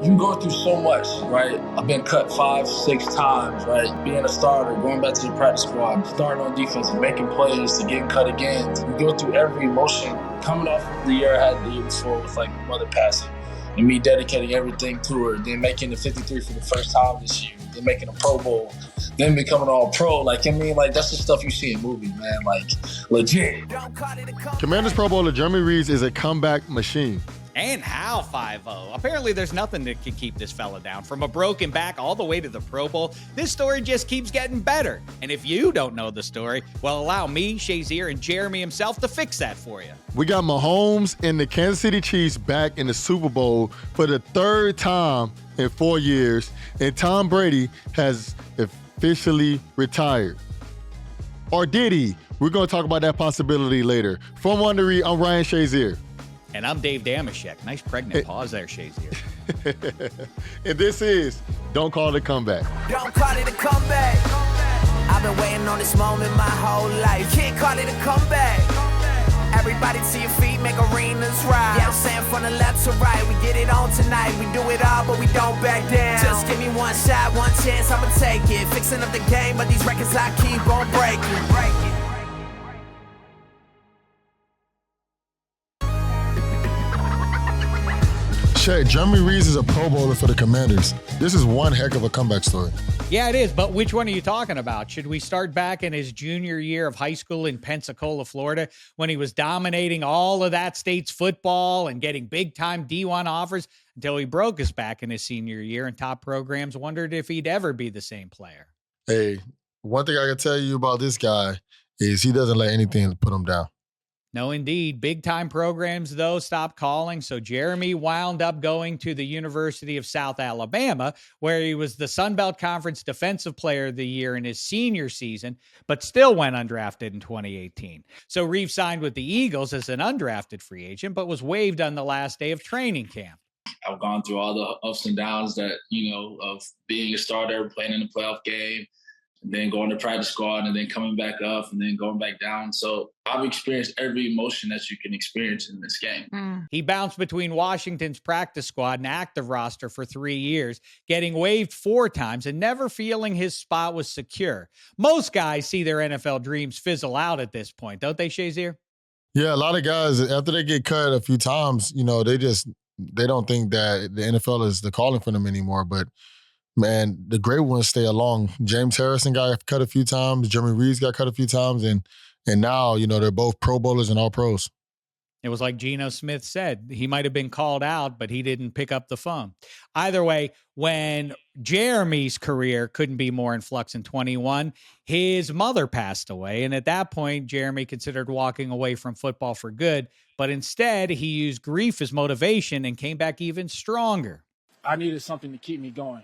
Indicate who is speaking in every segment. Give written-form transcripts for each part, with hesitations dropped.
Speaker 1: You go through so much, right? I've been cut 5, 6 times, right? Being a starter, going back to the practice squad, starting on defense, making plays, to getting cut again. You go through every emotion. Coming off the year I had the year before with like my mother passing and me dedicating everything to her, then making the 53 for the first time this year, then making a Pro Bowl, then becoming all pro. Like, I mean, like, that's the stuff you see in movies, man. Like, legit.
Speaker 2: Commanders Pro Bowler Jeremy Reaves is a comeback machine.
Speaker 3: And how 5-0. Apparently there's nothing that can keep this fella down. From a broken back all the way to the Pro Bowl, this story just keeps getting better. And if you don't know the story, well, allow me, Shazier, and Jeremy himself to fix that for you.
Speaker 2: We got Mahomes and the Kansas City Chiefs back in the Super Bowl for the third time in 4 years, and Tom Brady has officially retired. Or did he? We're going to talk about that possibility later. From Wondery, I'm Ryan Shazier.
Speaker 3: And I'm Dave Damashek. Nice pregnant pause there, Shazier.
Speaker 2: And this is Don't Call It a Comeback.
Speaker 4: Don't call it a comeback. I've been waiting on this moment my whole life. Can't call it a comeback. Everybody to your feet, make arenas rise. Yeah, I'm saying from the left to right, we get it on tonight. We do it all, but we don't back down. Just give me one shot, one chance, I'ma take it. Fixing up the game, but these records I keep on breaking.
Speaker 2: Shek, Jeremy Reaves is a Pro Bowler for the Commanders. This is one heck of a comeback story.
Speaker 3: Yeah, it is. But which one are you talking about? Should we start back in his junior year of high school in Pensacola, Florida, when he was dominating all of that state's football and getting big-time D1 offers until he broke his back in his senior year and top programs wondered if he'd ever be the same player?
Speaker 2: Hey, one thing I can tell you about this guy is he doesn't let anything put him down.
Speaker 3: No, indeed. Big-time programs, though, stopped calling, so Jeremy wound up going to the University of South Alabama, where he was the Sun Belt Conference Defensive Player of the Year in his senior season, but still went undrafted in 2018. So Reaves signed with the Eagles as an undrafted free agent, but was waived on the last day of training camp.
Speaker 1: I've gone through all the ups and downs that, of being a starter, playing in a playoff game, and then going to practice squad, and then coming back up, and then going back down. So I've experienced every emotion that you can experience in this game.
Speaker 3: He bounced between Washington's practice squad and active roster for 3 years, getting waived 4 times and never feeling his spot was secure. Most guys see their NFL dreams fizzle out at this point, don't they, Shazier?
Speaker 2: Yeah, a lot of guys, after they get cut a few times, they don't think that the NFL is the calling for them anymore. But man, the great ones stay along. James Harrison got cut a few times. Jeremy Reaves got cut a few times. And now, they're both Pro Bowlers and all pros.
Speaker 3: It was like Geno Smith said. He might have been called out, but he didn't pick up the phone. Either way, when Jeremy's career couldn't be more in flux in 21, his mother passed away. And at that point, Jeremy considered walking away from football for good. But instead, he used grief as motivation and came back even stronger.
Speaker 5: I needed something to keep me going.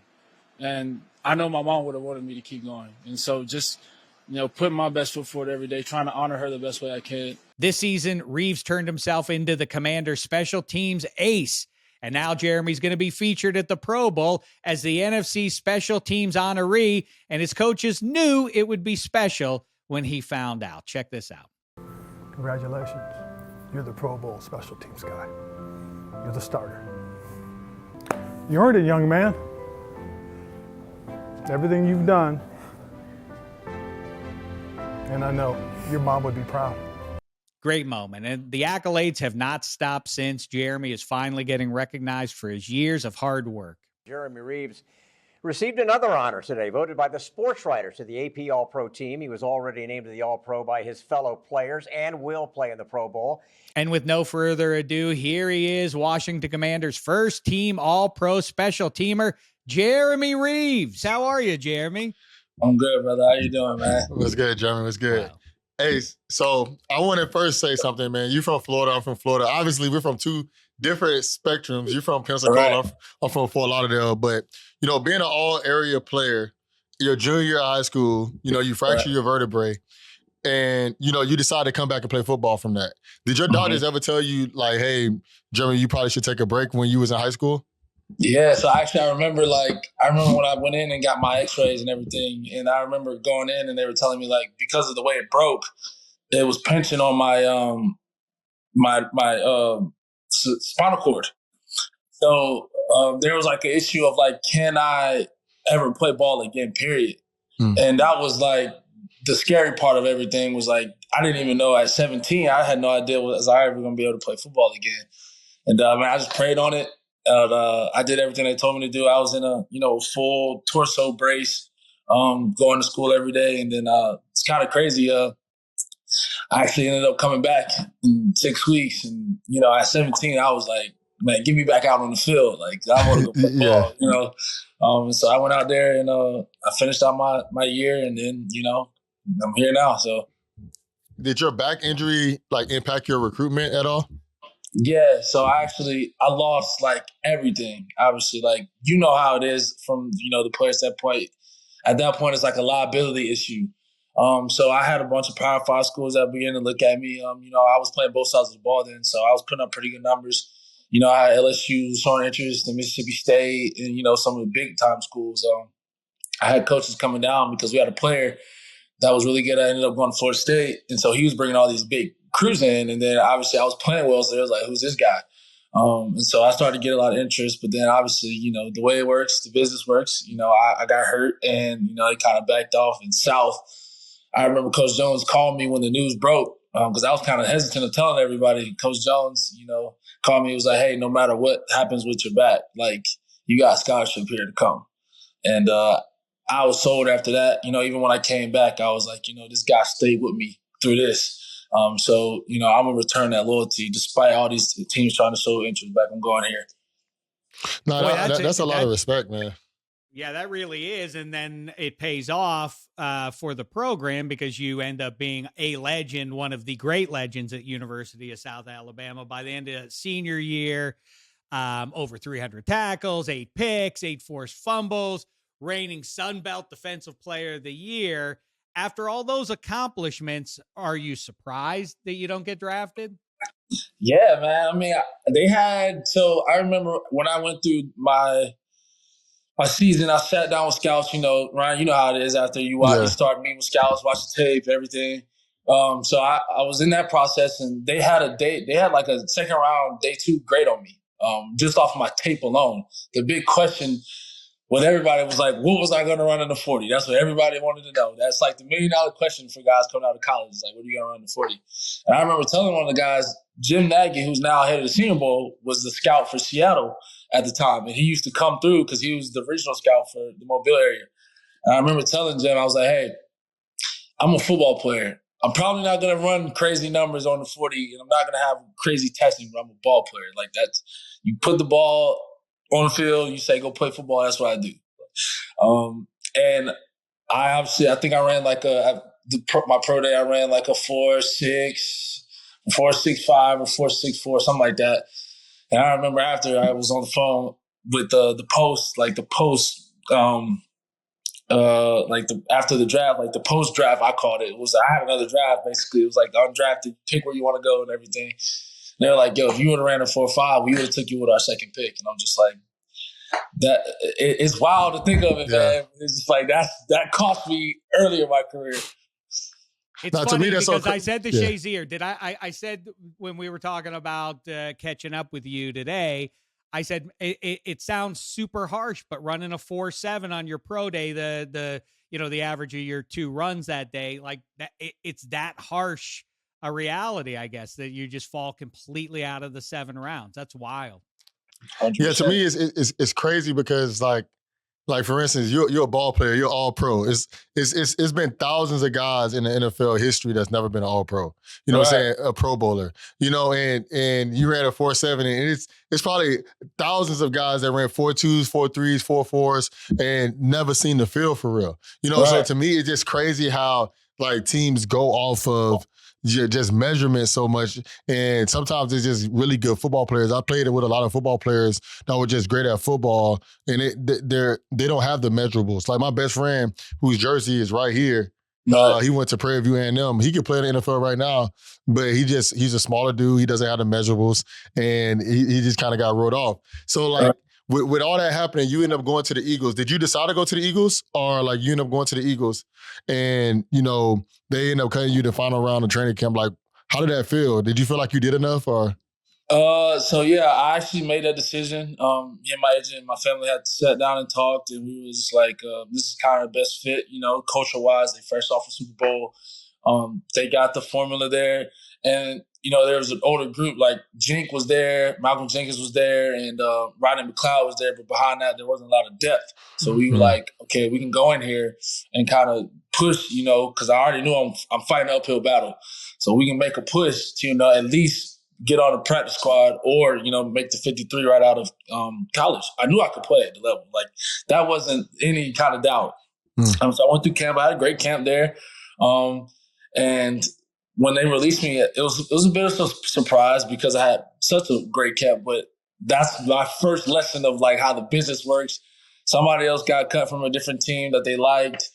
Speaker 5: And I know my mom would have wanted me to keep going. And so just, putting my best foot forward every day, trying to honor her the best way I can.
Speaker 3: This season, Reaves turned himself into the Commanders' special teams ace. And now Jeremy's going to be featured at the Pro Bowl as the NFC special teams honoree. And his coaches knew it would be special when he found out. Check this out.
Speaker 6: Congratulations. You're the Pro Bowl special teams guy. You're the starter. You earned it, young man. Everything you've done, and I know your mom would be proud.
Speaker 3: Great moment. And the accolades have not stopped since. Jeremy is finally getting recognized for his years of hard work.
Speaker 7: Jeremy Reaves received another honor today, voted by the sports writers to the AP All-Pro team. He was already named to the All-Pro by his fellow players and will play in the Pro Bowl.
Speaker 3: And with no further ado, here he is, Washington Commanders' first team All-Pro special teamer, Jeremy Reaves. How are you, Jeremy?
Speaker 1: I'm good, brother. How you doing, man?
Speaker 2: What's good, Jeremy? What's good?
Speaker 3: Wow.
Speaker 2: Hey, so I want to first say something, man. You from Florida, I'm from Florida. Obviously, we're from two different spectrums. You're from Pensacola, right. I'm from Fort Lauderdale. But, being an all-area player, your junior year of high school, you fracture your vertebrae, and, you decide to come back and play football from that. Did your daughters ever tell you, like, hey, Jeremy, you probably should take a break when you was in high school?
Speaker 1: Yeah, so actually I remember when I went in and got my x-rays and everything, and I remember going in and they were telling me, because of the way it broke, it was pinching on my my spinal cord. So there was like an issue of like, can I ever play ball again, period.
Speaker 2: Mm.
Speaker 1: And that was like the scary part of everything was like, I didn't even know at 17, I had no idea was I ever going to be able to play football again. And man, I just prayed on it. I did everything they told me to do. I was in a, full torso brace, going to school every day. And then it's kind of crazy. I actually ended up coming back in 6 weeks. And, at 17, I was like, man, get me back out on the field. Like, I want to go play ball, And so I went out there and I finished out my year. And then, I'm here now. So.
Speaker 2: Did your back injury, like, impact your recruitment at all?
Speaker 1: Yeah, so I lost like everything. Obviously, like how it is from the players that play. At that point, it's like a liability issue. So I had a bunch of Power 5 schools that began to look at me. I was playing both sides of the ball then, so I was putting up pretty good numbers. I had LSU showing interest in Mississippi State and some of the big time schools. I had coaches coming down because we had a player that was really good. I ended up going to Florida State, and so he was bringing all these big crews in, and then obviously I was playing well, so it was like, who's this guy? And so I started to get a lot of interest, but then obviously, the way it works, the business works, I got hurt and, it kind of backed off in South. I remember Coach Jones called me when the news broke because I was kind of hesitant of telling everybody. Coach Jones, called me. He was like, hey, no matter what happens with your back, like, you got a scholarship here to come. And I was sold after that. Even when I came back, I was like, this guy stayed with me through this. So, I'm going to return that loyalty despite all these teams trying to show interest back. I'm going here.
Speaker 2: No, that's a lot of respect, man.
Speaker 3: Yeah, that really is. And then it pays off for the program because you end up being a legend, one of the great legends at University of South Alabama by the end of senior year. Over 300 tackles, 8 picks, 8 forced fumbles, reigning Sun Belt Defensive Player of the Year. After all those accomplishments, are you surprised that you don't get drafted?
Speaker 1: Yeah, man. I mean, I remember when I went through my season, I sat down with scouts, Ryan, you know how it is after you watch, you start meeting with scouts, watch the tape, everything. So I was in that process and they had like a second round day 2 grade on me, just off my tape alone. The big question with everybody was like, what was I going to run in the 40? That's what everybody wanted to know. That's like the $1 million question for guys coming out of college. It's like, what are you going to run in the 40? And I remember telling one of the guys, Jim Nagy, who's now head of the Senior Bowl, was the scout for Seattle at the time. And he used to come through because he was the original scout for the Mobile area. And I remember telling Jim, I was like, hey, I'm a football player. I'm probably not going to run crazy numbers on the 40, and I'm not going to have crazy testing, but I'm a ball player. Like, that's, you put the ball on the field, you say, go play football. That's what I do. And I think I ran like my pro day, I ran like a 4.6, 4.65 or 4.64, something like that. And I remember after I was on the phone with the post, after the draft, like the post draft, I called it. I had another draft basically. It was like the undrafted, pick where you want to go and everything. And they were like, yo, if you would have ran a 4.5, we would have took you with our second pick. And I'm just like, it's wild to think of it, man. It's just like that cost me earlier in my career.
Speaker 3: It's funny to me, because I said to Shazier, I said when we were talking about catching up with you today, I said it sounds super harsh, but running a 4.7 on your pro day, the average of your 2 runs that day, like that, it's that harsh a reality, I guess, that you just fall completely out of the 7 rounds. That's wild.
Speaker 1: 100%.
Speaker 2: Yeah, to me, it's crazy because like for instance, you're a ball player, you're all pro. It's been thousands of guys in the NFL history that's never been an all pro. You know what I'm saying? A pro bowler. And you ran a 4.7, and it's probably thousands of guys that ran 4.2s, 4.3s, 4.4s, and never seen the field for real. So to me, it's just crazy how like teams go off of just measurement so much, and sometimes it's just really good football players. I played it with a lot of football players that were just great at football, and they don't have the measurables. Like my best friend, whose jersey is right here, he went to Prairie View A&M. He could play in the NFL right now, but he's a smaller dude. He doesn't have the measurables, and he just kind of got wrote off. So like. With all that happening, you end up going to the Eagles. Did you decide to go to the Eagles, or like you end up going to the Eagles and, they end up cutting you the final round of training camp? Like, how did that feel? Did you feel like you did enough, or?
Speaker 1: So yeah, I actually made that decision. Me and my agent and my family had sat down and talked, and we was just like, this is kind of the best fit, culture wise. They fresh off a Super Bowl. They got the formula there, and there was an older group like Jink was there, Malcolm Jenkins was there, and Rodney McLeod was there. But behind that, there wasn't a lot of depth. So we were like, okay, we can go in here and kind of push, because I already knew I'm fighting an uphill battle, so we can make a push to at least get on the practice squad or, make the 53 right out of college. I knew I could play at the level. Like, that wasn't any kind of doubt. So I went through camp. I had a great camp there. And when they released me, it was a bit of a surprise because I had such a great camp. But that's my first lesson of, like, how the business works. Somebody else got cut from a different team that they liked.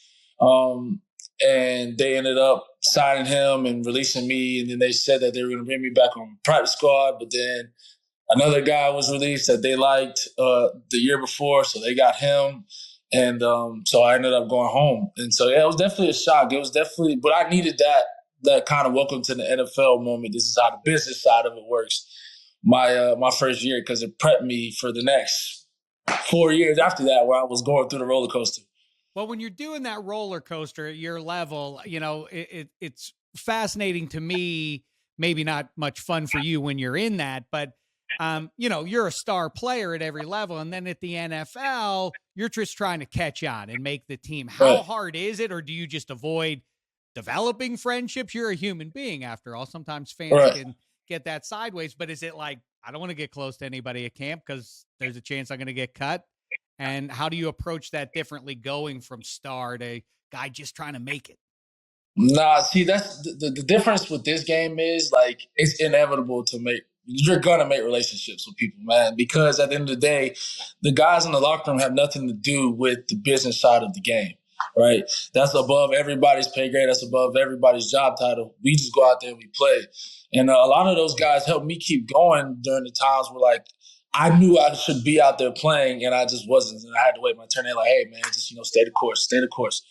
Speaker 1: And they ended up signing him and releasing me. And then they said that they were going to bring me back on practice squad. But then another guy was released that they liked the year before, so they got him. And so I ended up going home. And so, yeah, it was definitely a shock. It was definitely – but I needed that kind of welcome to the NFL moment. This is how the business side of it works my first year, because it prepped me for the next 4 years after that where I was going through the roller coaster.
Speaker 3: Well, when you're doing that roller coaster at your level, it's fascinating to me, maybe not much fun for you when you're in that, but, you're a star player at every level. And then at the NFL, you're just trying to catch on and make the team. How hard is it? Or do you just avoid developing friendships? You're a human being after all. Sometimes fans can get that sideways, but is it like, I don't want to get close to anybody at camp because there's a chance I'm going to get cut? And how do you approach that differently, going from star to guy just trying to make it?
Speaker 1: Nah, see, that's the difference with this game is, like, it's inevitable you're going to make relationships with people, man, because at the end of the day, the guys in the locker room have nothing to do with the business side of the game, right? That's above everybody's pay grade. That's above everybody's job title. We just go out there and we play. And a lot of those guys helped me keep going during the times where, like, I knew I should be out there playing and I just wasn't. And I had to wait my turn. They're like, hey, man, just, stay the course, stay the course.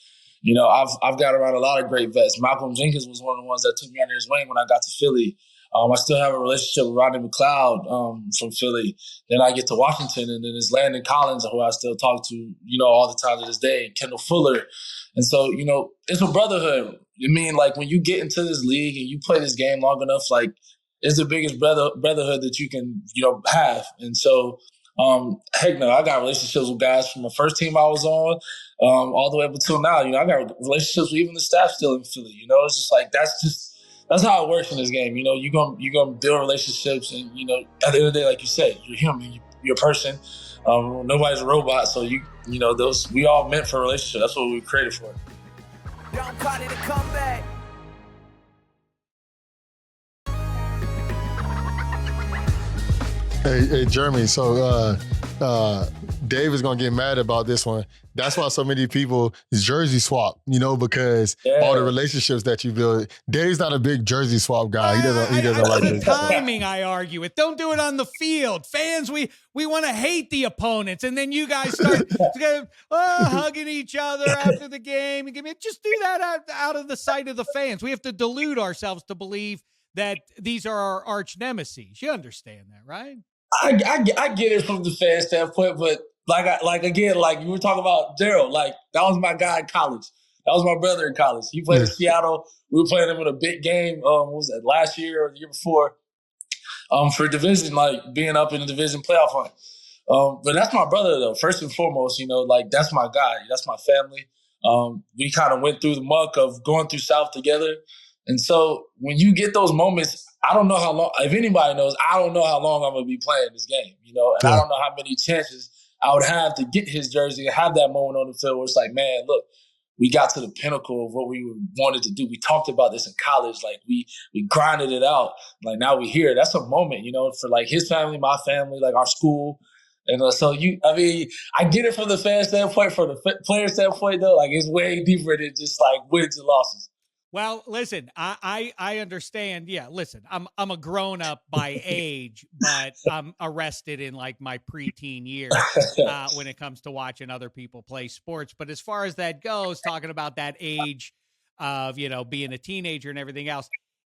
Speaker 1: I've got around a lot of great vets. Malcolm Jenkins was one of the ones that took me under his wing when I got to Philly. I still have a relationship with Rodney McLeod from Philly. Then I get to Washington, and then there's Landon Collins, who I still talk to, all the time to this day, and Kendall Fuller. And so, it's a brotherhood. I mean, like, when you get into this league and you play this game long enough, like, it's the biggest brotherhood that you can, have. And so, heck no, I got relationships with guys from the first team I was on all the way up until now. I got relationships with even the staff still in Philly. It's just like, that's how it works in this game. You're gonna build relationships, and at the end of the day, like you said, you're human, you're a person. Nobody's a robot, so those we all meant for a relationship. That's what we were created for.
Speaker 4: Don't call it a comeback.
Speaker 2: Hey, Jeremy. So Dave is gonna get mad about this one. That's why so many people jersey swap, because all the relationships that you build. Dave's not a big jersey swap guy. He doesn't like
Speaker 3: the
Speaker 2: it.
Speaker 3: timing. I argue it. Don't do it on the field. Fans, we want to hate the opponents, and then you guys start hugging each other after the game. Just do that out of the sight of the fans. We have to delude ourselves to believe that these are our arch nemesis. You understand that, right?
Speaker 1: I get it from the fan standpoint, but again, you were talking about Daryl, that was my guy in college. That was my brother in college. He played in Seattle. We were playing him in a big game. What was that, last year or the year before? For division, being up in the division playoff hunt. But that's my brother, though. First and foremost, that's my guy. That's my family. We kind of went through the muck of going through South together. And so when you get those moments, I don't know how long, if anybody knows, I don't know how long I'm going to be playing this game, and I don't know how many chances I would have to get his jersey and have that moment on the field where it's like, man, look, we got to the pinnacle of what we wanted to do. We talked about this in college. We grinded it out. Now we're here. That's a moment, for his family, my family, our school. And so I get it from the fan standpoint. From the player standpoint, though, it's way deeper than just wins and losses.
Speaker 3: Well, listen, I understand. Yeah, listen, I'm a grown up by age, but I'm arrested in my preteen years when it comes to watching other people play sports. But as far as that goes, talking about that age of being a teenager and everything else,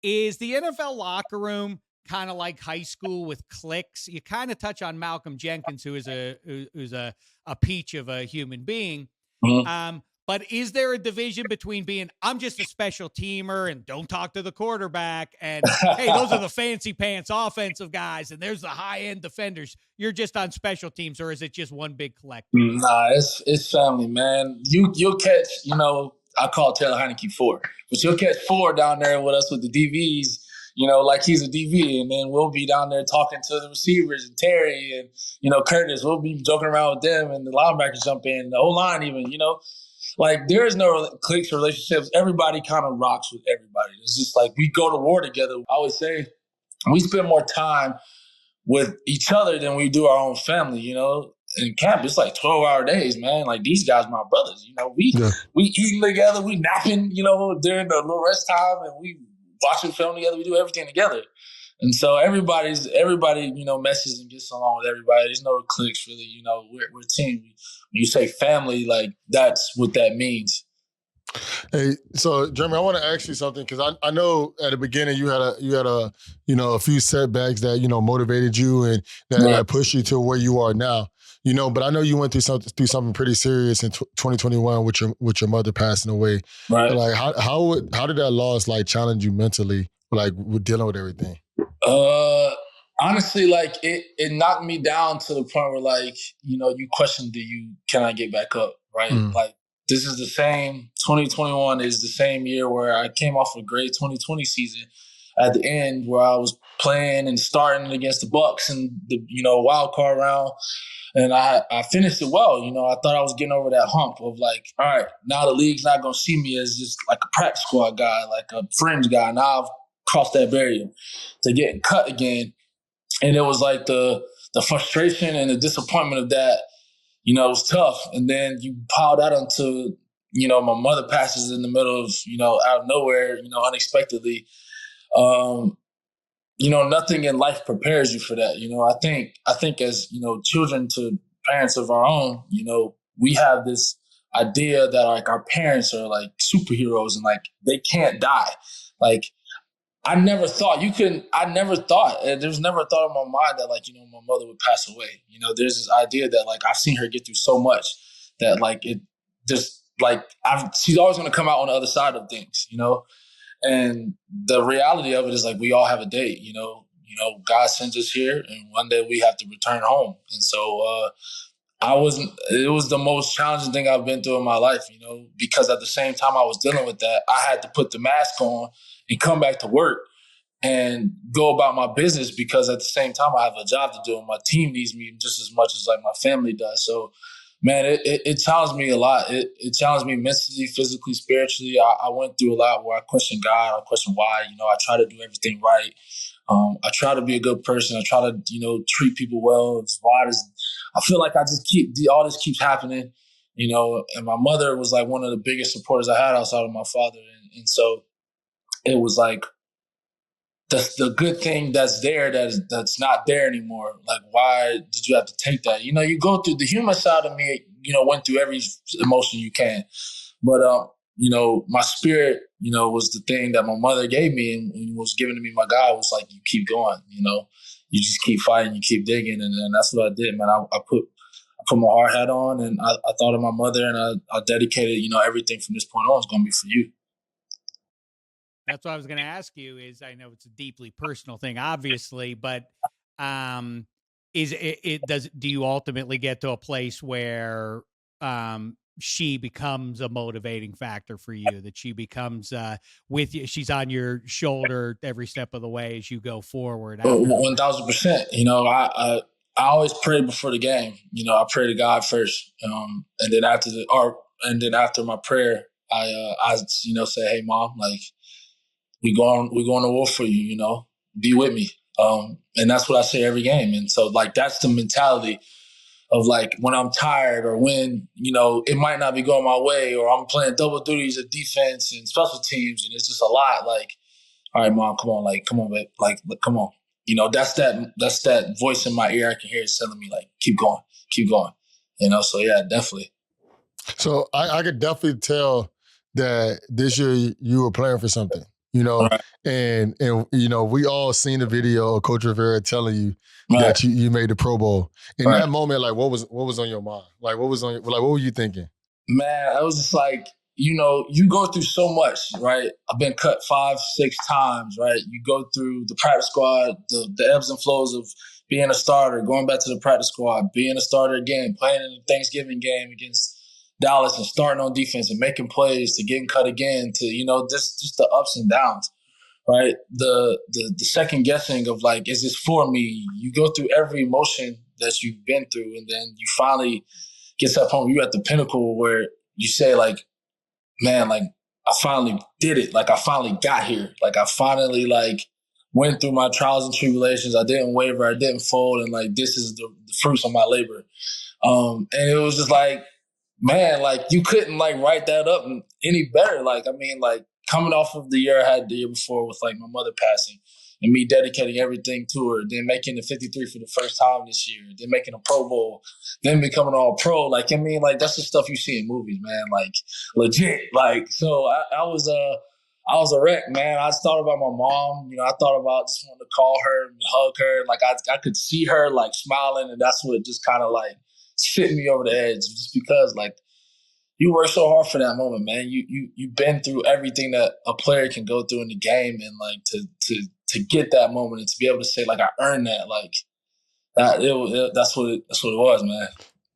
Speaker 3: is the NFL locker room kind of like high school with cliques? You kind of touch on Malcolm Jenkins, who's a peach of a human being. But is there a division between being, I'm just a special teamer and don't talk to the quarterback, and hey, those are the fancy pants offensive guys, and there's the high end defenders. You're just on special teams, or is it just one big collective?
Speaker 1: Nah, it's family, man. You'll catch, I call Taylor Heineke 4, but you'll catch 4 down there with us with the DVs, like he's a DV, and then we'll be down there talking to the receivers and Terry and Curtis. We'll be joking around with them, and the linebackers jump in, the O-line even, Like, there is no cliques or relationships. Everybody kind of rocks with everybody. It's just like we go to war together. I always say we spend more time with each other than we do our own family, In camp, it's like 12-hour days, man. Like, these guys, my brothers, we eating together, we napping, during the little rest time, and we watching film together. We do everything together. And so everybody, meshes and gets along with everybody. There's no cliques, really. We're a team. When you say family, like, that's what that means.
Speaker 2: Hey, so Jeremy, I want to ask you something, because I know at the beginning you had a few setbacks that motivated you and that pushed you to where you are now. But I know you went through something pretty serious in 2021 with your mother passing away.
Speaker 1: Right.
Speaker 2: Like, how did that loss challenge you mentally, with dealing with everything?
Speaker 1: Honestly, it knocked me down to the point where you question, can I get back up? Right. Like, this is the same 2021 is the same year where I came off a great 2020 season at the end, where I was playing and starting against the Bucks and the wild card round. And I finished it well. I thought I was getting over that hump of all right, now the league's not going to see me as just like a practice squad guy, like a fringe guy. Now I've crossed that barrier to getting cut again. And it was the frustration and the disappointment of that, it was tough. And then you pile that onto, my mother passes in the middle of, out of nowhere, unexpectedly. Nothing in life prepares you for that. I think as, children to parents of our own, we have this idea that our parents are superheroes and they can't die. I never thought there's never a thought in my mind that my mother would pass away. There's this idea that I've seen her get through so much that it just she's always going to come out on the other side of things, And the reality of it is we all have a date, God sends us here and one day we have to return home. And so it was the most challenging thing I've been through in my life, because at the same time I was dealing with that, I had to put the mask on and come back to work and go about my business, because at the same time I have a job to do and my team needs me just as much as my family does. So, man, it challenged me a lot. It challenged me mentally, physically, spiritually. I went through a lot where I questioned God. I questioned why. I try to do everything right. I try to be a good person. I try to, treat people well. I feel like I just all this keeps happening, and my mother was one of the biggest supporters I had outside of my father. And so it was the good thing that's there that's not there anymore. Why did you have to take that? You go through the human side of me, went through every emotion you can. But, my spirit, was the thing that my mother gave me and was given to me. My God was you keep going, you just keep fighting, you keep digging. And that's what I did, man. I put my hard hat on and I thought of my mother and I dedicated, everything from this point on is going to be for you.
Speaker 3: That's what I was going to ask you is, I know it's a deeply personal thing, obviously, but do you ultimately get to a place where she becomes a motivating factor for you, that she becomes with you, she's on your shoulder every step of the way as you go forward?
Speaker 1: 1000%. I always pray before the game. I pray to God first, and then after my prayer, I say, hey, Mom, we going to war for you, be with me. And that's what I say every game. And so that's the mentality of when I'm tired or when, it might not be going my way or I'm playing double duties of defense and special teams and it's just a lot. All right, Mom, come on, come on, babe. Come on. That's that voice in my ear I can hear it telling me keep going. So yeah, definitely.
Speaker 2: So I could definitely tell that this year you were playing for something. you know,
Speaker 1: Right.
Speaker 2: and you know, we all seen the video of Coach Rivera telling you
Speaker 1: Right.
Speaker 2: that you made the Pro Bowl. In
Speaker 1: Right.
Speaker 2: that moment, like what was on your mind? Like what were you thinking?
Speaker 1: Man, I was just like, you know, you go through so much, right? I've been cut 5, 6 times, right? You go through the practice squad, the ebbs and flows of being a starter, going back to the practice squad, being a starter again, playing in the Thanksgiving game against Dallas and starting on defense and making plays to getting cut again to, you know, just the ups and downs, right? The second guessing of like, is this for me? You go through every emotion that you've been through, and then you finally get to that point where you're at the pinnacle where you say like, man, like I finally did it. Like I finally got here. Like I finally like went through my trials and tribulations. I didn't waver. I didn't fold. And like, this is the fruits of my labor. And it was just like, man, like you couldn't like write that up any better. Like, I mean, like coming off of the year I had the year before with like my mother passing and me dedicating everything to her, then making the 53 for the first time this year, then making a Pro Bowl, then becoming all pro. Like, I mean, like that's the stuff you see in movies, man. Like legit. Like, so I was a wreck, man. I thought about my mom. You know, I thought about just wanting to call her and hug her. Like I could see her like smiling, and that's what just kind of like sent me over the edge, just because like you work so hard for that moment, man. You've been through everything that a player can go through in the game, and like to get that moment and to be able to say like I earned that, like that. That's what it was, man.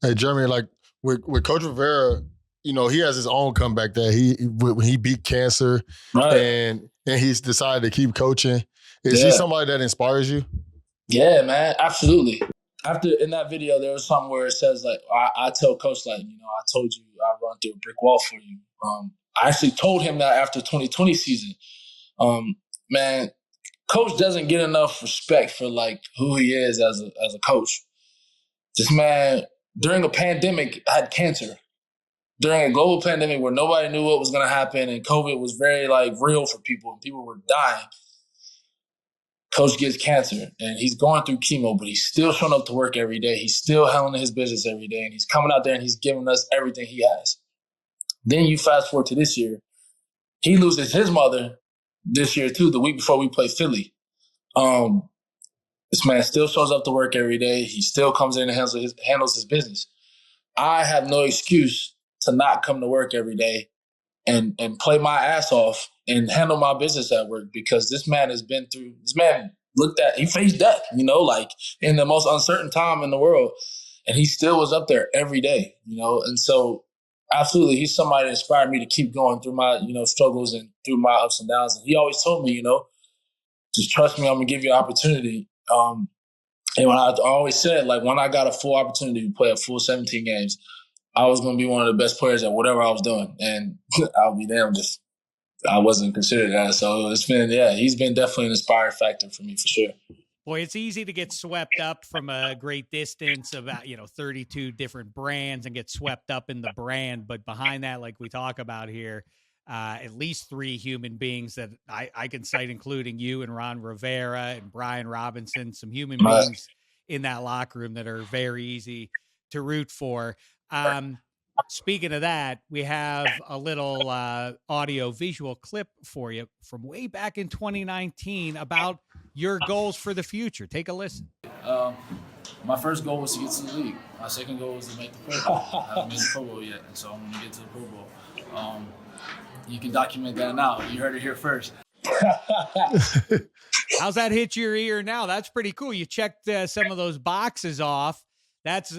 Speaker 2: Hey, Jeremy, like with Coach Rivera, you know, he has his own comeback that when he beat cancer,
Speaker 1: Right.
Speaker 2: and he's decided to keep coaching. Is he somebody that inspires you?
Speaker 1: Yeah, man, absolutely. After in that video, there was something where it says like I tell Coach like, you know, I told you I run through a brick wall for you. I actually told him that after 2020 season. Man, Coach doesn't get enough respect for like who he is as a coach. This man, during a pandemic, had cancer. During a global pandemic where nobody knew what was going to happen and COVID was very like real for people and people were dying. Coach gets cancer and he's going through chemo, but he's still showing up to work every day. He's still handling his business every day, and he's coming out there and he's giving us everything he has. Then you fast forward to this year. He loses his mother this year too, the week before we play Philly. This man still shows up to work every day. He still comes in and handles his business. I have no excuse to not come to work every day and play my ass off and handle my business at work, because this man he faced death, you know, like in the most uncertain time in the world. And he still was up there every day, you know? And so absolutely, he's somebody that inspired me to keep going through my, you know, struggles and through my ups and downs. And he always told me, you know, just trust me, I'm gonna give you an opportunity. And when I always said, like, when I got a full opportunity to play a full 17 games, I was going to be one of the best players at whatever I was doing. And I'll be damned if I wasn't considered that. So he's been definitely an inspiring factor for me for sure.
Speaker 3: Boy, it's easy to get swept up from a great distance of, 32 different brands and get swept up in the brand. But behind that, like we talk about here, at least 3 human beings that I can cite, including you and Ron Rivera and Brian Robinson, some human beings in that locker room that are very easy to root for. Speaking of that, we have a little audio visual clip for you from way back in 2019 about your goals for the future. Take a listen.
Speaker 1: My first goal was to get to the league. My second goal was to make the Pro Bowl. I haven't made the Pro Bowl yet, and so I'm going to get to the Pro Bowl. You can document that now. You heard it here first.
Speaker 3: How's that hit your ear now? That's pretty cool. You checked some of those boxes off. That's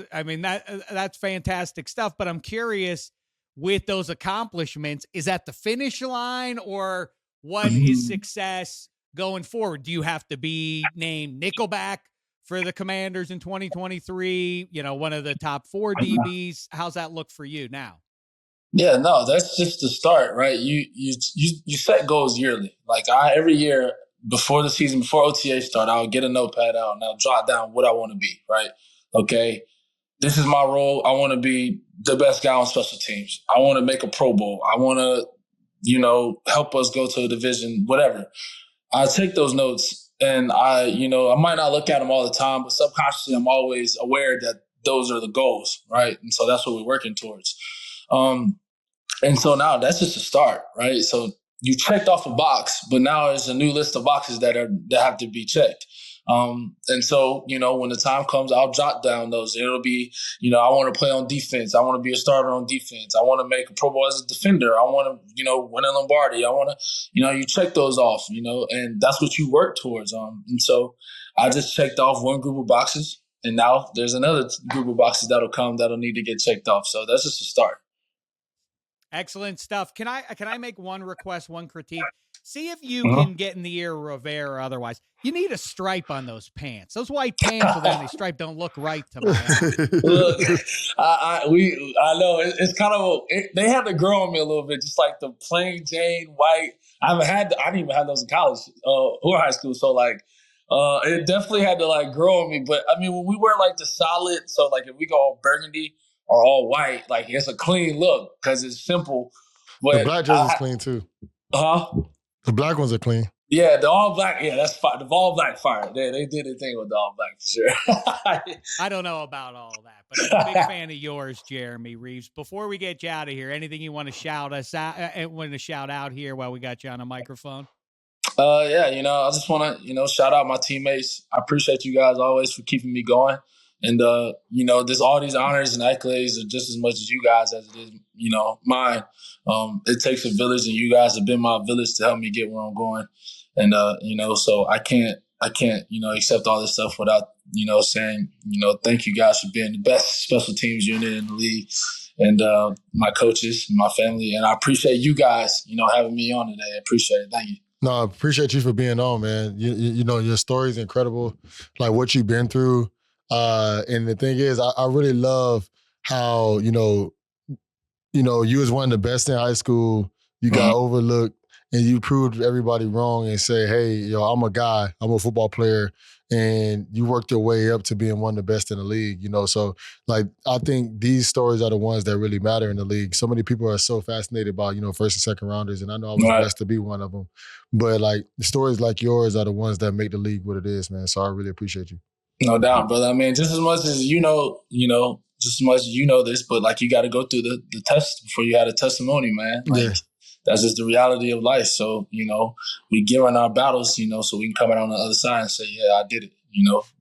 Speaker 3: fantastic stuff. But I'm curious, with those accomplishments, is that the finish line, or what is success going forward? Do you have to be named Nickelback for the Commanders in 2023? You know, one of the top 4 DBs. How's that look for you now?
Speaker 1: Yeah, no, that's just the start, right? You set goals yearly. Like every year before the season, before OTA start, I'll get a notepad out and I'll jot down what I want to be, right? Okay, this is my role. I want to be the best guy on special teams. I want to make a Pro Bowl. I want to, you know, help us go to a division, whatever. I take those notes and I might not look at them all the time, but subconsciously I'm always aware that those are the goals, right? And so that's what we're working towards. And so now that's just a start, right? So you checked off a box, but now there's a new list of boxes that have to be checked. And so, when the time comes, I'll jot down those. It'll be, I want to play on defense. I want to be a starter on defense. I want to make a Pro Bowl as a defender. I want to, win a Lombardi. I want to, you check those off, and that's what you work towards. And so I just checked off one group of boxes, and now there's another group of boxes that'll come that'll need to get checked off. So that's just a start.
Speaker 3: Excellent stuff. Can I make one request, one critique? See if you can get in the ear of Rivera or otherwise. You need a stripe on those pants. Those white pants without any stripe don't look right to my eye.
Speaker 1: Look, I know it's kind of they had to grow on me a little bit, just like the plain Jane white. I didn't even have those in college or high school. So it definitely had to grow on me. But I mean, when we wear the solid, so if we go all burgundy or all white, it's a clean look because it's simple. But
Speaker 2: the black jersey's clean too. The black ones are clean.
Speaker 1: Yeah, the all black. Yeah, that's fire. The all black fire. They did a thing with the all black for sure.
Speaker 3: I don't know about all that, but I'm a big fan of yours, Jeremy Reaves. Before we get you out of here, anything you want to shout out here while we got you on a microphone?
Speaker 1: Yeah, I just want to, shout out my teammates. I appreciate you guys always for keeping me going. And, there's all these honors and accolades are just as much as you guys as it is, mine. It takes a village, and you guys have been my village to help me get where I'm going. And, so I can't, accept all this stuff without, saying, thank you guys for being the best special teams unit in the league, and my coaches, my family. And I appreciate you guys, having me on today. I appreciate it. Thank you.
Speaker 2: No, I appreciate you for being on, man. Your story's incredible, what you've been through. And the thing is, I really love how, you was one of the best in high school. You got overlooked, and you proved everybody wrong and say, hey, I'm a guy. I'm a football player. And you worked your way up to being one of the best in the league, So, I think these stories are the ones that really matter in the league. So many people are so fascinated by, first and second rounders, and I know I was blessed to be one of them. But, the stories like yours are the ones that make the league what it is, man. So I really appreciate you.
Speaker 1: No doubt, brother. I mean, just as much as just as much as this, but you got to go through the test before you had a testimony, man. That's just the reality of life. So, we give on our battles, so we can come out on the other side and say, yeah, I did it.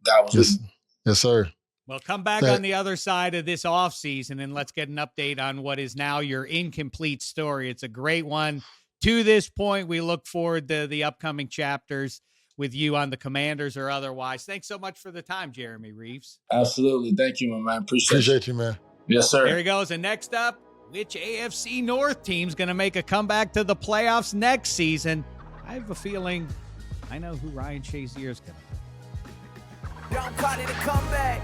Speaker 1: God was with me.
Speaker 2: Yes, sir.
Speaker 3: Well, come back on the other side of this offseason and let's get an update on what is now your incomplete story. It's a great one. To this point, we look forward to the upcoming chapters with you on the Commanders or otherwise. Thanks so much for the time, Jeremy Reaves.
Speaker 1: Absolutely. Thank you, my man. Appreciate
Speaker 2: you, man.
Speaker 1: Yes, sir.
Speaker 3: There he goes. And next up, which AFC North team's going to make a comeback to the playoffs next season? I have a feeling I know who Ryan Shazier is going to be.
Speaker 4: Don't call it a comeback.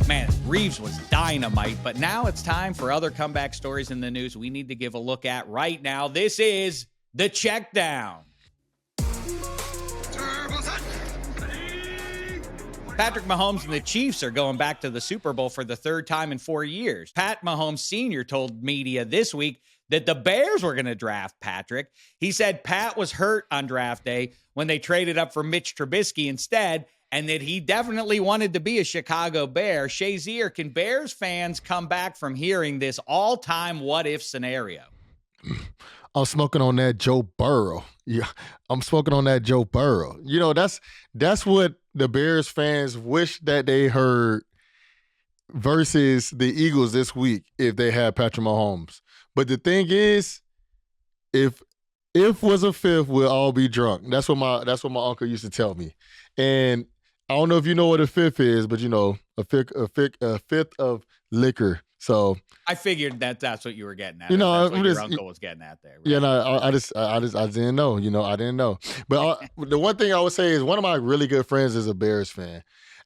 Speaker 3: Man, Reaves was dynamite, but now it's time for other comeback stories in the news we need to give a look at right now. This is the Check Down. Patrick Mahomes and the Chiefs are going back to the Super Bowl for the third time in 4 years. Pat Mahomes Sr. told media this week that the Bears were going to draft Patrick. He said Pat was hurt on draft day when they traded up for Mitch Trubisky instead, and that he definitely wanted to be a Chicago Bear. Shazier, can Bears fans come back from hearing this all-time what-if scenario?
Speaker 2: I'm smoking on that Joe Burrow. Yeah, I'm smoking on that Joe Burrow. That's what the Bears fans wish that they heard versus the Eagles this week if they had Patrick Mahomes. But the thing is, if was a fifth, we'll all be drunk. That's what my uncle used to tell me. And I don't know if you know what a fifth is, but a fifth of liquor. So
Speaker 3: I figured that's what you were getting at.
Speaker 2: That's
Speaker 3: what your uncle was getting at there. Right?
Speaker 2: Yeah, no, I didn't know. I didn't know. But the one thing I would say is one of my really good friends is a Bears fan,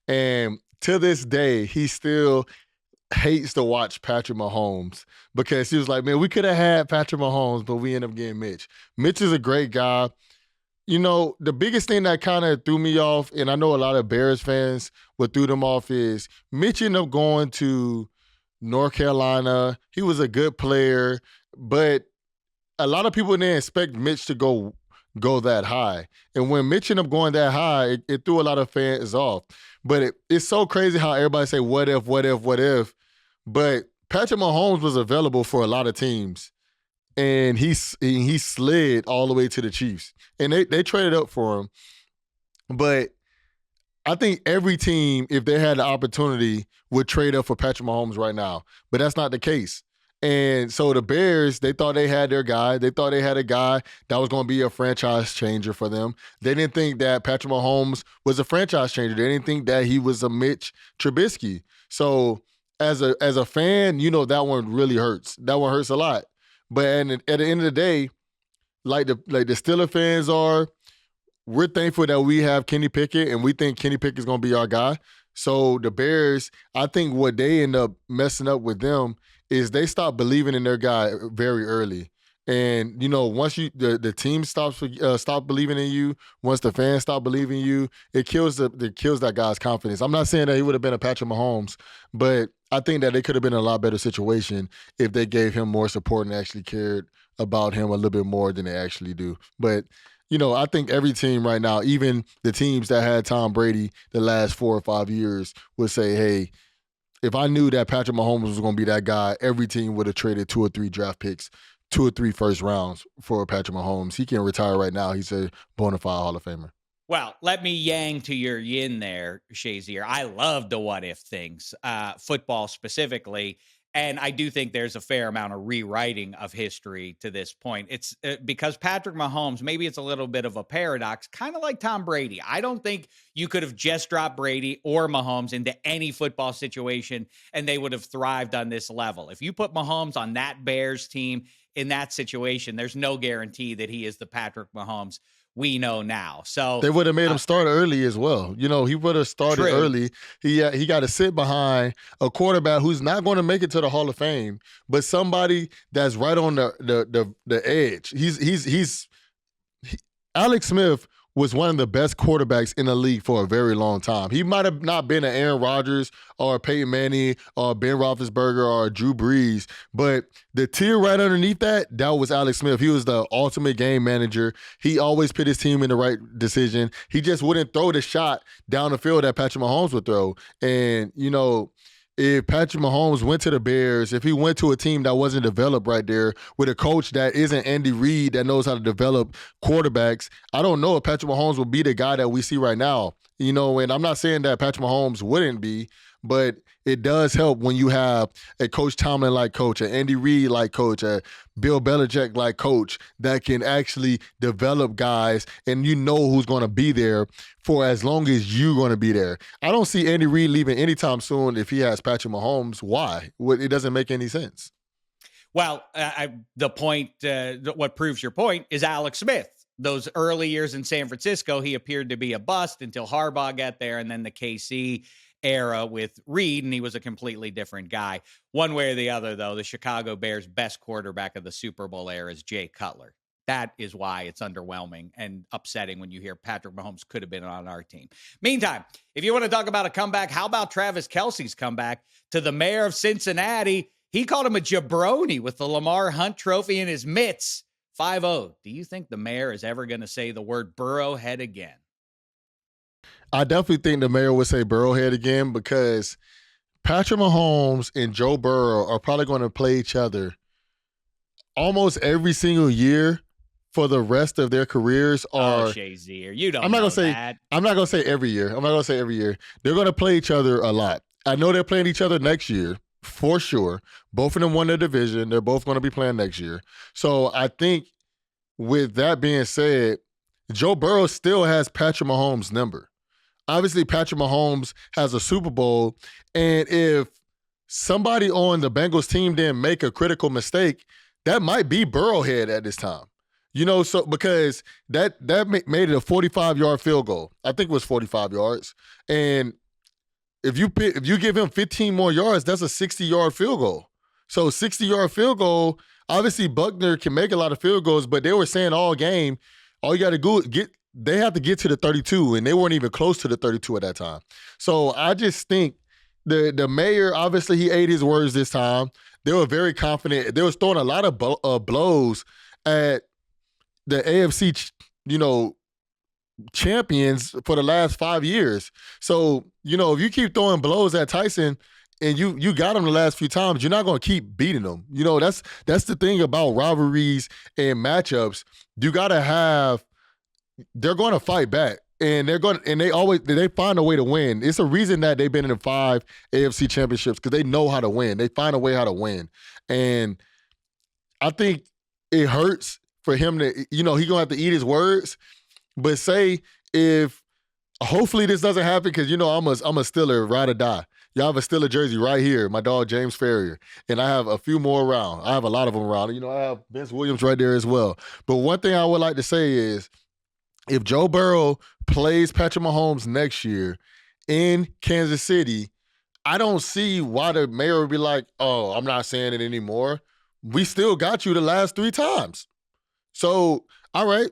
Speaker 2: and to this day he still hates to watch Patrick Mahomes because he was like, man, we could have had Patrick Mahomes, but we ended up getting Mitch. Mitch is a great guy. The biggest thing that kind of threw me off, and I know a lot of Bears fans what threw them off, is Mitch ended up going to North Carolina. He was a good player, but a lot of people didn't expect Mitch to go that high. And when Mitch ended up going that high, it threw a lot of fans off. But it's so crazy how everybody say, what if? But Patrick Mahomes was available for a lot of teams, and he slid all the way to the Chiefs, and they traded up for him. But I think every team, if they had the opportunity, would trade up for Patrick Mahomes right now. But that's not the case. And so the Bears, they thought they had their guy. They thought they had a guy that was going to be a franchise changer for them. They didn't think that Patrick Mahomes was a franchise changer. They didn't think that he was a Mitch Trubisky. So as a fan, that one really hurts. That one hurts a lot. But at the end of the day, like the Steelers fans are, we're thankful that we have Kenny Pickett, and we think Kenny Pickett is going to be our guy. So the Bears, I think what they end up messing up with them is they stop believing in their guy very early. And, once the team stop believing in you, once the fans stop believing in you, it kills that guy's confidence. I'm not saying that he would have been a Patrick Mahomes, but I think that they could have been in a lot better situation if they gave him more support and actually cared about him a little bit more than they actually do. But I think every team right now, even the teams that had Tom Brady the last 4 or 5 years, would say, hey, if I knew that Patrick Mahomes was going to be that guy, every team would have traded 2 or 3 draft picks, 2 or 3 first rounds for Patrick Mahomes. He can retire right now. He's a bona fide Hall of Famer.
Speaker 3: Well, let me yang to your yin there, Shazier. I love the what if things, football specifically. And I do think there's a fair amount of rewriting of history to this point. It's because Patrick Mahomes, maybe it's a little bit of a paradox, kind of like Tom Brady. I don't think you could have just dropped Brady or Mahomes into any football situation and they would have thrived on this level. If you put Mahomes on that Bears team in that situation, there's no guarantee that he is the Patrick Mahomes we know now. So
Speaker 2: they would have made him start early as well. He would have started early. He got to sit behind a quarterback who's not going to make it to the Hall of Fame, but somebody that's right on the edge. Alex Smith was one of the best quarterbacks in the league for a very long time. He might have not been an Aaron Rodgers or a Peyton Manning or Ben Roethlisberger or a Drew Brees, but the tier right underneath that was Alex Smith. He was the ultimate game manager. He always put his team in the right decision. He just wouldn't throw the shot down the field that Patrick Mahomes would throw. And, if Patrick Mahomes went to the Bears, if he went to a team that wasn't developed right there with a coach that isn't Andy Reid that knows how to develop quarterbacks, I don't know if Patrick Mahomes will be the guy that we see right now. And I'm not saying that Patrick Mahomes wouldn't be, but it does help when you have a Coach Tomlin-like coach, an Andy Reid-like coach, a Bill Belichick-like coach that can actually develop guys and who's going to be there for as long as you're going to be there. I don't see Andy Reid leaving anytime soon if he has Patrick Mahomes. Why? It doesn't make any sense.
Speaker 3: Well, the point, what proves your point is Alex Smith. Those early years in San Francisco, he appeared to be a bust until Harbaugh got there, and then the KC era with Reed, and he was a completely different guy. One way or the other, though, the Chicago Bears' best quarterback of the Super Bowl era is Jay Cutler. That is why it's underwhelming and upsetting when you hear Patrick Mahomes could have been on our team. Meantime, if you want to talk about a comeback, how about Travis Kelce's comeback to the mayor of Cincinnati? He called him a jabroni with the Lamar Hunt trophy in his mitts. 5-0. Do you think the mayor is ever going to say the word Burrowhead again?
Speaker 2: I definitely think the mayor would say Burrowhead again because Patrick Mahomes and Joe Burrow are probably going to play each other almost every single year for the rest of their careers.
Speaker 3: Shazier, you don't. I'm not gonna say that.
Speaker 2: I'm not gonna say every year. They're going to play each other a lot. I know they're playing each other next year for sure. Both of them won their division. They're both going to be playing next year. So I think with that being said, Joe Burrow still has Patrick Mahomes' number. Obviously, Patrick Mahomes has a Super Bowl, and if somebody on the Bengals team didn't make a critical mistake, that might be Burrowhead at this time. So because that made it a 45-yard field goal. I think it was 45 yards. And if you give him 15 more yards, that's a 60-yard field goal. So 60-yard field goal, obviously Buckner can make a lot of field goals, but they were saying all game, all you got to do they have to get to the 32, and they weren't even close to the 32 at that time. So I just think the mayor, obviously he ate his words this time. They were very confident. They was throwing a lot of blows at the AFC, champions for the last 5 years. So, if you keep throwing blows at Tyson, and you got them the last few times, you're not going to keep beating them. You know, that's the thing about rivalries and matchups. You got to have, they're going to fight back. And they find a way to win. It's a reason that they've been in the 5 AFC championships, because they know how to win. They find a way how to win. And I think it hurts for him to, he's going to have to eat his words. But say if, hopefully this doesn't happen, because, I'm a Steeler, ride or die. Y'all have a Steeler jersey right here, my dog James Ferrier. And I have a few more around. I have a lot of them around. I have Vince Williams right there as well. But one thing I would like to say is, if Joe Burrow plays Patrick Mahomes next year in Kansas City, I don't see why the mayor would be like, oh, I'm not saying it anymore. We still got you the last 3 times. So, all right,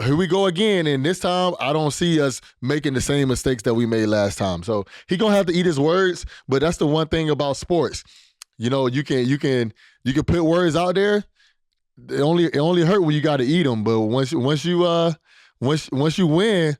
Speaker 2: here we go again. And this time, I don't see us making the same mistakes that we made last time. So he going to have to eat his words, but that's the one thing about sports. You can put words out there. It only hurt when you got to eat them, but once you win,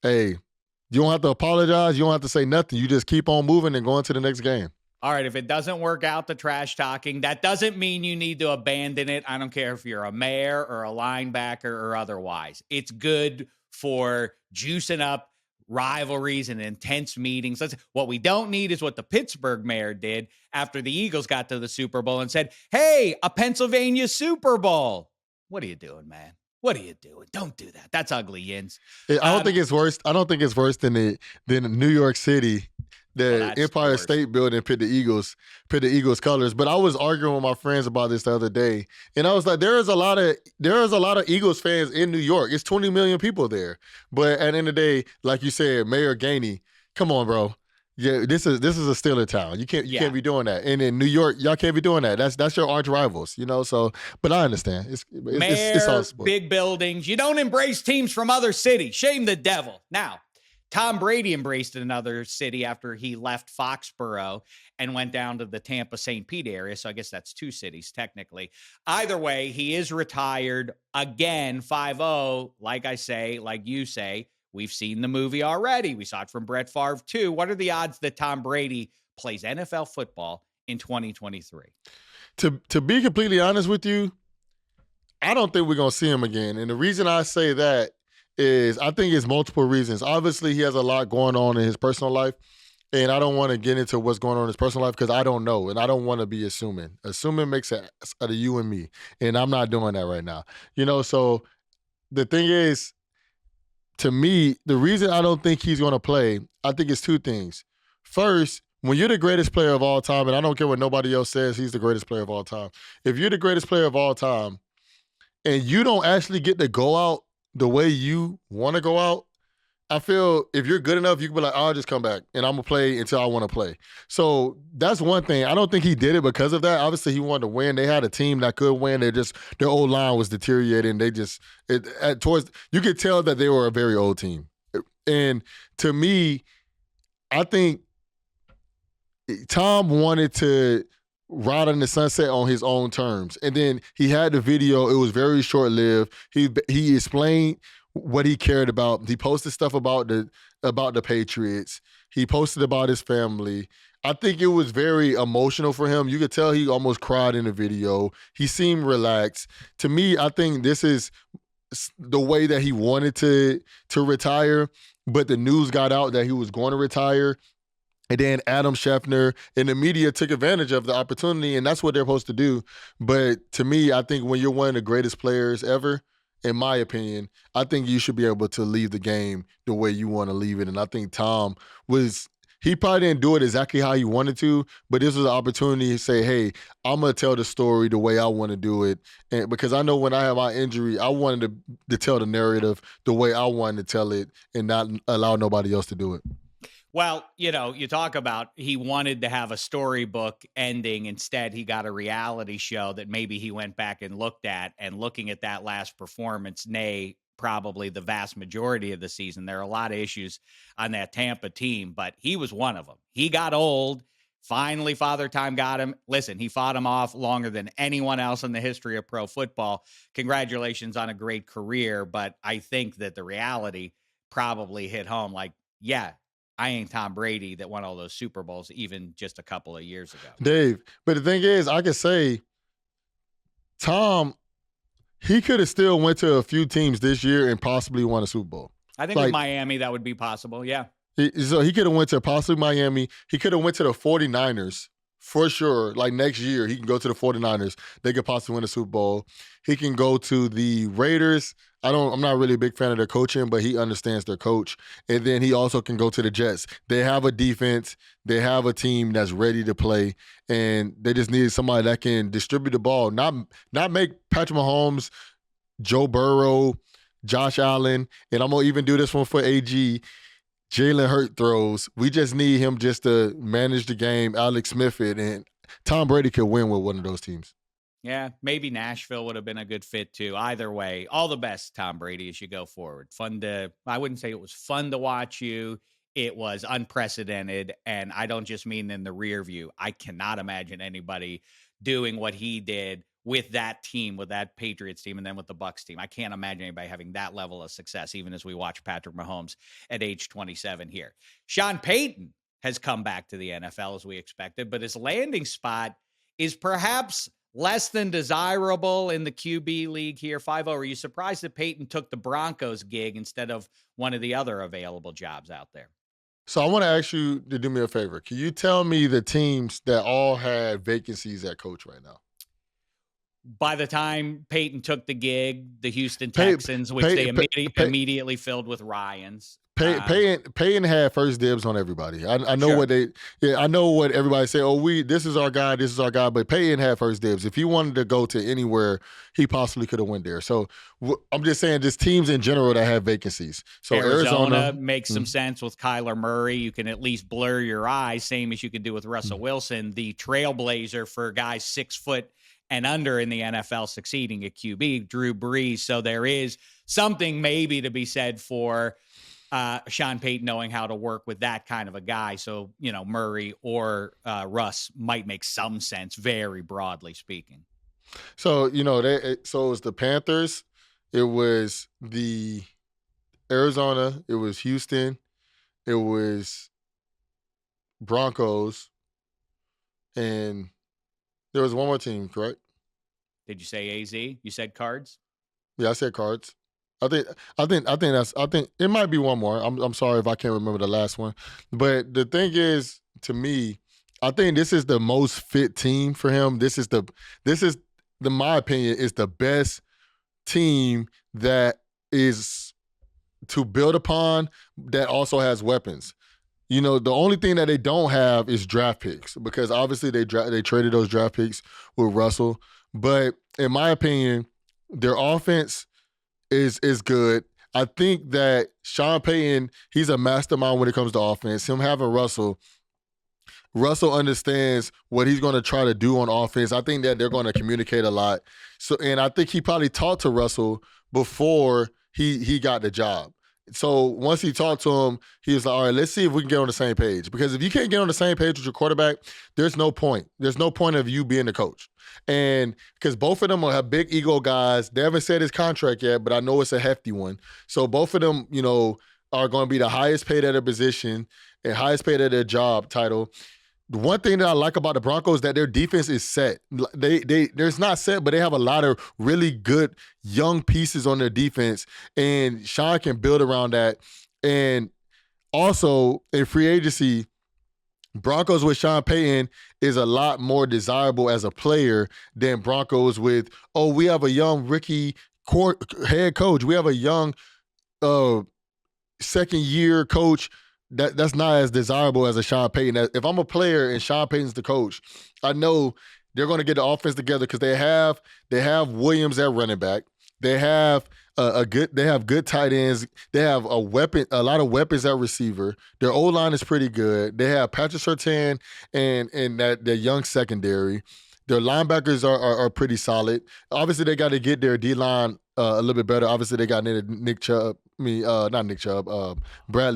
Speaker 2: hey, you don't have to apologize. You don't have to say nothing. You just keep on moving and going to the next game.
Speaker 3: All right, if it doesn't work out, the trash talking, that doesn't mean you need to abandon it. I don't care if you're a mayor or a linebacker or otherwise. It's good for juicing up rivalries and intense meetings. What we don't need is what the Pittsburgh mayor did after the Eagles got to the Super Bowl and said, hey, a Pennsylvania Super Bowl. What are you doing, man? What are you doing? Don't do that. That's ugly, Yins.
Speaker 2: I don't think it's worse. I don't think it's worse than New York City. The Empire State Building put the Eagles colors. But I was arguing with my friends about this the other day, and I was like, there is a lot of Eagles fans in New York. It's 20 million people there. But at the end of the day, like you said, Mayor Gainey, come on, bro. Yeah, this is a Steeler town. You can't be doing that. And in New York, y'all can't be doing that. That's your arch rivals, So, but I understand. It's all sport.
Speaker 3: Big buildings. You don't embrace teams from other cities. Shame the devil. Now, Tom Brady embraced another city after he left Foxborough and went down to the Tampa St. Pete area. So I guess that's 2 cities technically. Either way, he is retired again, 5-0. Like you say, we've seen the movie already. We saw it from Brett Favre too. What are the odds that Tom Brady plays NFL football in 2023?
Speaker 2: To be completely honest with you, I don't think we're going to see him again. And the reason I say that is I think it's multiple reasons. Obviously, he has a lot going on in his personal life, and I don't want to get into what's going on in his personal life because I don't know, and I don't want to be assuming. Assuming makes it out of you and me, and I'm not doing that right now. So the thing is, to me, the reason I don't think he's going to play, I think it's 2 things. First, when you're the greatest player of all time, and I don't care what nobody else says, he's the greatest player of all time. If you're the greatest player of all time, and you don't actually get to go out the way you want to go out, I feel if you're good enough, you can be like, I'll just come back and I'm going to play until I want to play. So that's one thing. I don't think he did it because of that. Obviously, he wanted to win. They had a team that could win. Their old line was deteriorating. You could tell that they were a very old team. And to me, I think Tom wanted to ride in the sunset on his own terms. And then he had the video. It was very short-lived. He explained what he cared about. He posted stuff about the Patriots. He posted about his family. I think it was very emotional for him. You could tell he almost cried in the video. He seemed relaxed. To me, I think this is the way that he wanted to retire, but the news got out that he was going to retire. And then Adam Schefter and the media took advantage of the opportunity, and that's what they're supposed to do. But to me, I think when you're one of the greatest players ever, in my opinion, I think you should be able to leave the game the way you want to leave it. And I think Tom he probably didn't do it exactly how he wanted to, but this was an opportunity to say, hey, I'm going to tell the story the way I want to do it. And because I know when I had my injury, I wanted to tell the narrative the way I wanted to tell it and not allow nobody else to do it.
Speaker 3: Well, you talk about he wanted to have a storybook ending. Instead, he got a reality show that maybe he went back and looked at. And looking at that last performance, probably the vast majority of the season, there are a lot of issues on that Tampa team, but he was one of them. He got old. Finally, Father Time got him. Listen, he fought him off longer than anyone else in the history of pro football. Congratulations on a great career. But I think that the reality probably hit home. Like, yeah, I ain't Tom Brady that won all those Super Bowls even just a couple of years ago.
Speaker 2: Dave, but the thing is, I could say Tom, he could have still went to a few teams this year and possibly won a Super Bowl.
Speaker 3: I think with Miami, that would be possible. Yeah.
Speaker 2: So he could have went to possibly Miami. He could have went to the 49ers for sure. Like next year, he can go to the 49ers. They could possibly win a Super Bowl. He can go to the Raiders. I'm not really a big fan of their coaching, but he understands their coach. And then he also can go to the Jets. They have a defense. They have a team that's ready to play. And they just need somebody that can distribute the ball, not make Patrick Mahomes, Joe Burrow, Josh Allen, and I'm going to even do this one for AG, Jalen Hurt throws. We just need him just to manage the game, Alex Smith it, and Tom Brady could win with one of those teams.
Speaker 3: Yeah, maybe Nashville would have been a good fit too. Either way, all the best, Tom Brady, as you go forward. I wouldn't say it was fun to watch you. It was unprecedented, and I don't just mean in the rear view. I cannot imagine anybody doing what he did with that team, with that Patriots team, and then with the Bucs team. I can't imagine anybody having that level of success, even as we watch Patrick Mahomes at age 27 here. Sean Payton has come back to the NFL as we expected, but his landing spot is perhaps less than desirable in the QB league here. 5-0. Are you surprised that Payton took the Broncos gig instead of one of the other available jobs out there?
Speaker 2: So I want to ask you to do me a favor. Can you tell me the teams that all had vacancies at coach right now?
Speaker 3: By the time Payton took the gig, the Houston Texans, they immediately filled with Ryans.
Speaker 2: Payton had first dibs on everybody. I know I know what everybody say. Oh, this is our guy. But Payton had first dibs. If he wanted to go to anywhere, he possibly could have went there. So I'm just saying, just teams in general that have vacancies. So
Speaker 3: Arizona makes some sense with Kyler Murray. You can at least blur your eyes, same as you could do with Russell Wilson, the trailblazer for guys 6 foot and under in the NFL succeeding at QB, Drew Brees. So there is something maybe to be said for Sean Payton knowing how to work with that kind of a guy. So, Murray or Russ might make some sense, very broadly speaking.
Speaker 2: So, so it was the Panthers, it was the Arizona, it was Houston, it was Broncos, and there was one more team, correct?
Speaker 3: Did you say AZ? You said Cards?
Speaker 2: Yeah, I said Cards. I think it might be one more. I'm sorry if I can't remember the last one. But the thing is, to me, I think this is the most fit team for him. This is my opinion, is the best team that is to build upon, that also has weapons. The only thing that they don't have is draft picks, because obviously they traded those draft picks with Russell. But in my opinion, their offense is good. I think that Sean Payton, he's a mastermind when it comes to offense. Him having Russell understands what he's going to try to do on offense. I think that they're going to communicate a lot. So, and I think he probably talked to Russell before he got the job. So once he talked to him, he was like, all right, let's see if we can get on the same page. Because if you can't get on the same page with your quarterback, there's no point. There's no point of you being the coach. And because both of them have big ego guys. They haven't said his contract yet, but I know it's a hefty one. So both of them, are going to be the highest paid at their position and highest paid at their job title. The one thing that I like about the Broncos is that their defense is set. They're not set, but they have a lot of really good young pieces on their defense, and Sean can build around that. And also in free agency, Broncos with Sean Payton is a lot more desirable as a player than Broncos with, we have a young rookie head coach. We have a young second-year coach. That's not as desirable as a Sean Payton. If I'm a player and Sean Payton's the coach, I know they're going to get the offense together because they have Williams at running back. They have good tight ends. They have a lot of weapons at receiver. Their O-line is pretty good. They have Patrick Surtain and their young secondary. Their linebackers are pretty solid. Obviously, they got to get their D-line a little bit better. Obviously, they got Bradley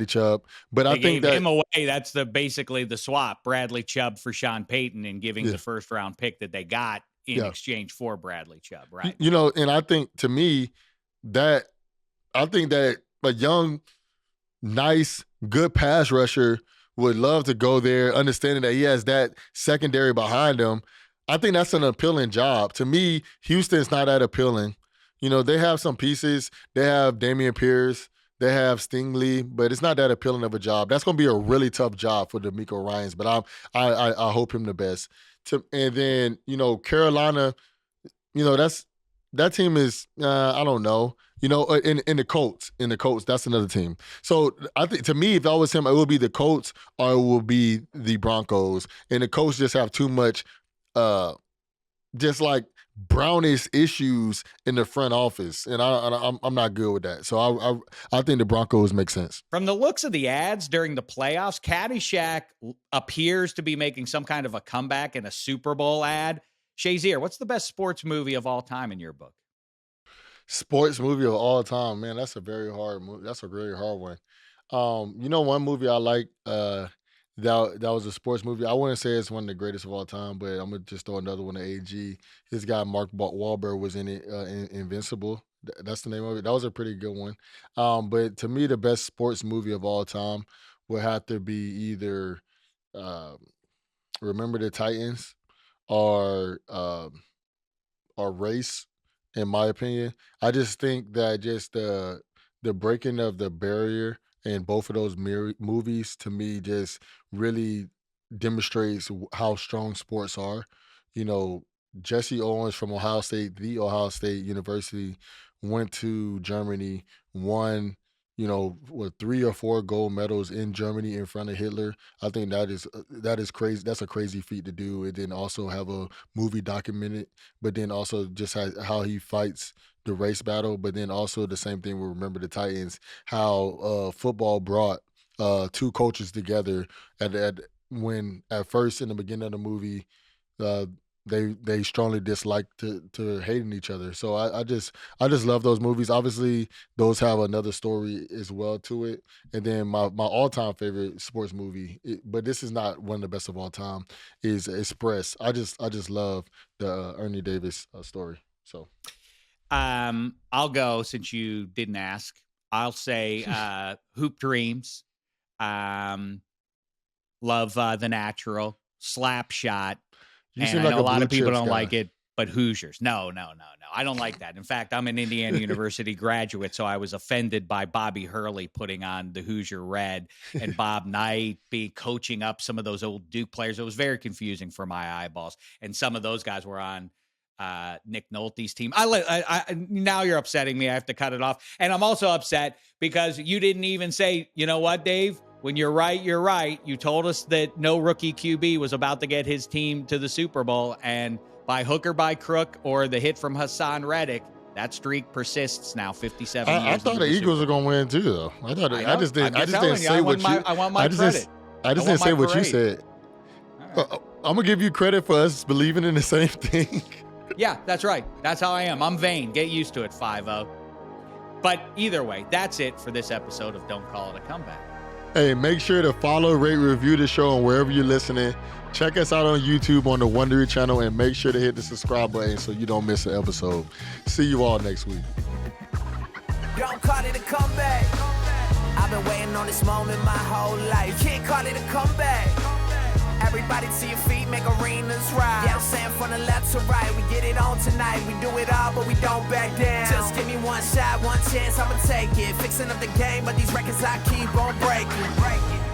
Speaker 2: Chubb. But I think that
Speaker 3: him away. That's basically the swap. Bradley Chubb for Sean Payton, and giving the first round pick that they got in exchange for Bradley Chubb. Right.
Speaker 2: And I think, to me, that a young nice, good pass rusher, would love to go there, understanding that he has that secondary behind him. I think that's an appealing job. To me, Houston's not that appealing. You know, they have some pieces. They have Damian Pierce. They have Stingley, but it's not that appealing of a job. That's going to be a really tough job for DeMeco Ryans, but I hope him the best. And then, you know, Carolina, you know, that team is, I don't know. You know, in the Colts, that's another team. So I think, to me, if I was him, it would be the Colts or it would be the Broncos. And the Colts just have too much, just like brownish issues in the front office, and I'm not good with that. So I think the Broncos make sense.
Speaker 3: From the looks of the ads during the playoffs, Caddyshack appears to be making some kind of a comeback in a Super Bowl ad. Shazier, what's the best sports movie of all time in your book?
Speaker 2: Sports movie of all time, man, that's a very hard movie. That's a really hard one. You know, one movie I like that was a sports movie. I wouldn't say it's one of the greatest of all time, but I'm gonna just throw another one to AG. His guy Mark Wahlberg was in it, Invincible. That's the name of it. That was a pretty good one. But to me, the best sports movie of all time would have to be either Remember the Titans or Race. In my opinion, I just think that just the breaking of the barrier in both of those movies, to me, just really demonstrates how strong sports are. You know, Jesse Owens from Ohio State, the Ohio State University, went to Germany, won, you know, with 3 or 4 gold medals in Germany in front of Hitler. I think that is crazy. That's a crazy feat to do. And then also have a movie documented, but then also just how he fights the race battle. But then also the same thing with Remember the Titans, how football brought 2 cultures together when at first in the beginning of the movie, they strongly disliked to hating each other. So I just love those movies. Obviously, those have another story as well to it. And then my all-time favorite sports movie, but this is not one of the best of all time, is Express. I just love the Ernie Davis story. So
Speaker 3: I'll go since you didn't ask. I'll say Hoop Dreams, love The Natural, Slapshot. And I know a lot of people don't like it, but Hoosiers. No. I don't like that. In fact, I'm an Indiana University graduate, so I was offended by Bobby Hurley putting on the Hoosier red and Bob Knight coaching up some of those old Duke players. It was very confusing for my eyeballs. And some of those guys were on Nick Nolte's team. Now you're upsetting me. I have to cut it off. And I'm also upset because you didn't even say, you know what, Dave? When you're right, you're right. You told us that no rookie QB was about to get his team to the Super Bowl, and by hook or by crook or the hit from Hassan Reddick, that streak persists now 57 years.
Speaker 2: I thought the Eagles were going to win too, though. I just didn't say what you.
Speaker 3: I want my credit.
Speaker 2: I just didn't say what you said. Right. I'm going to give you credit for us believing in the same thing.
Speaker 3: Yeah, that's right. That's how I am. I'm vain. Get used to it, 5-0. But either way, that's it for this episode of Don't Call It a Comeback.
Speaker 2: Hey, make sure to follow, rate, review the show on wherever you're listening. Check us out on YouTube on the Wondery channel, and make sure to hit the subscribe button so you don't miss an episode. See you all next week.
Speaker 4: Don't call it a comeback. I've been waiting on this moment my whole life. Can't call it a comeback. Everybody to your feet, make arenas rise. Yeah, I'm saying from the left to right, we get it on tonight. We do it all, but we don't back down. Just give me one shot, one chance, I'ma take it. Fixing up the game, but these records I keep on breaking.